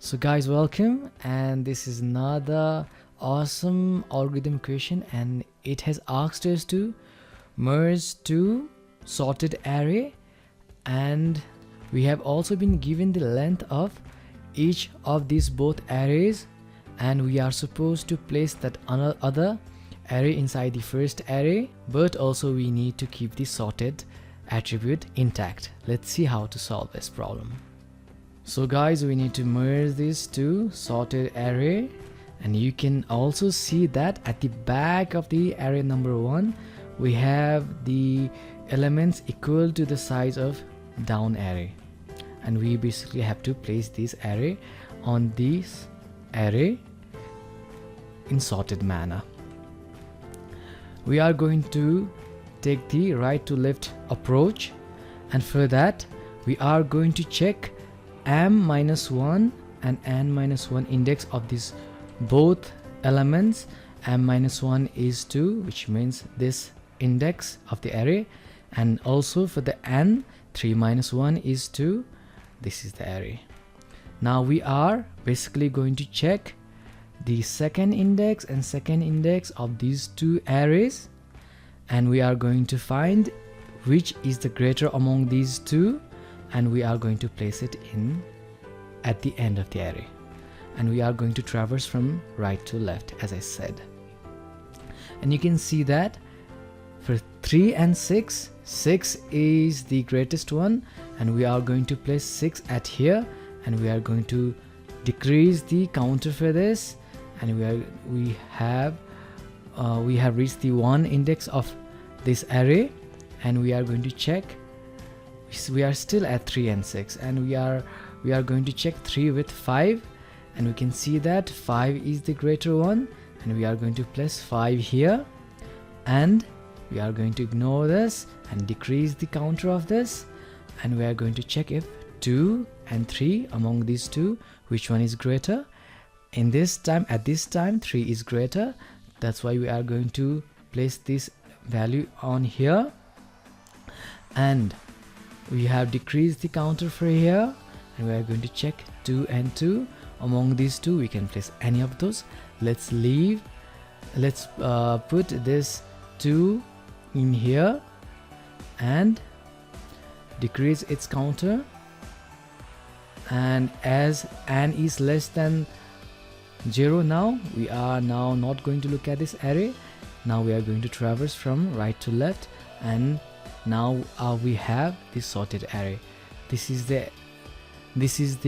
So guys, welcome, and this is another awesome algorithm question, and it has asked us to merge two sorted array, and we have also been given the length of each of these both arrays, and we are supposed to place that other array inside the first array, but also we need to keep the sorted attribute intact. Let's see how to solve this problem. So guys, we need to merge these two sorted array, and you can also see that at the back of the array number 1 we have the elements equal to the size of down array, and we basically have to place this array on this array in sorted manner. We are going to take the right to left approach, and for that we are going to check m-1 and n-1 index of these both elements. m-1 is 2, which means this index of the array, and also for the n, 3-1 is 2, this is the array. Now we are basically going to check the second index and second index of these two arrays, and we are going to find which is the greater among these two, and we are going to place it in at the end of the array, and we are going to traverse from right to left, as I said. And you can see that for 3 and 6 is the greatest one, and we are going to place 6 at here, and we are going to decrease the counter for this, and we have reached the 1 index of this array, and we are going to check. We are still at 3 and 6, and we are going to check 3 with 5, and we can see that 5 is the greater one, and we are going to place 5 here, and we are going to ignore this and decrease the counter of this, and we are going to check if 2 and 3 among these two, which one is greater. At this time 3 is greater, that's why we are going to place this value on here, and we have decreased the counter for here, and we are going to check 2 and 2. Among these two we can place any of those. Let's put this 2 in here and decrease its counter, and as n is less than 0, now we are not going to look at this array. Now we are going to traverse from right to left, and now we have this sorted array. This is the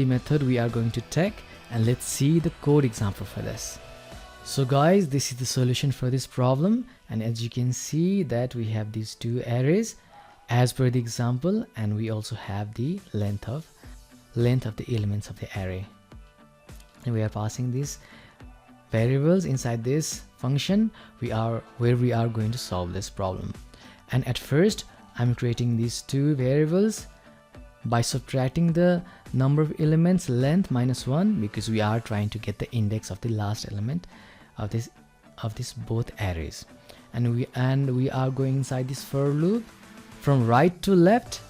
method we are going to take, and let's see the code example for this. So guys, this is the solution for this problem, and as you can see that we have these two arrays as per the example, and we also have the length of the elements of the array, and we are passing these variables inside this function where we are going to solve this problem. And at first I'm creating these two variables by subtracting the number of elements length -1, because we are trying to get the index of the last element of this both arrays, and we are going inside this for loop from right to left,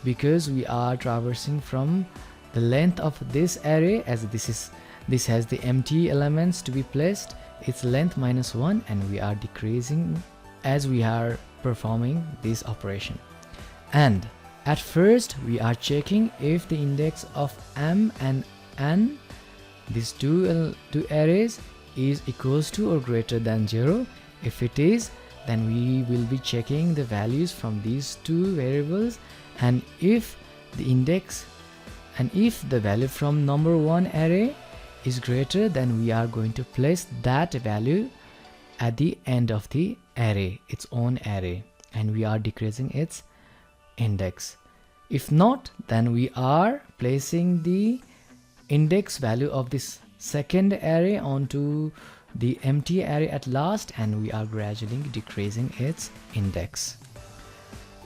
because we are traversing from the length of this array, as this has the empty elements to be placed, its length -1, and we are decreasing as we are performing this operation. And at first we are checking if the index of m and n, these two arrays, is equals to or greater than 0. If it is, then we will be checking the values from these two variables, and if the value from number 1 array is greater, then we are going to place that value at the end of the array, its own array, and we are decreasing its index. If not, then we are placing the index value of this second array onto the empty array at last, and we are gradually decreasing its index.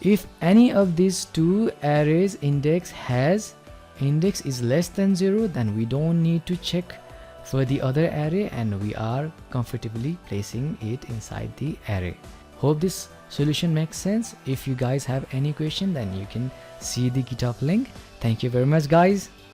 If any of these two arrays index is less than 0, then we don't need to check for the other array, and we are comfortably placing it inside the array. Hope this solution makes sense. If you guys have any question, then you can see the GitHub link. Thank you very much guys.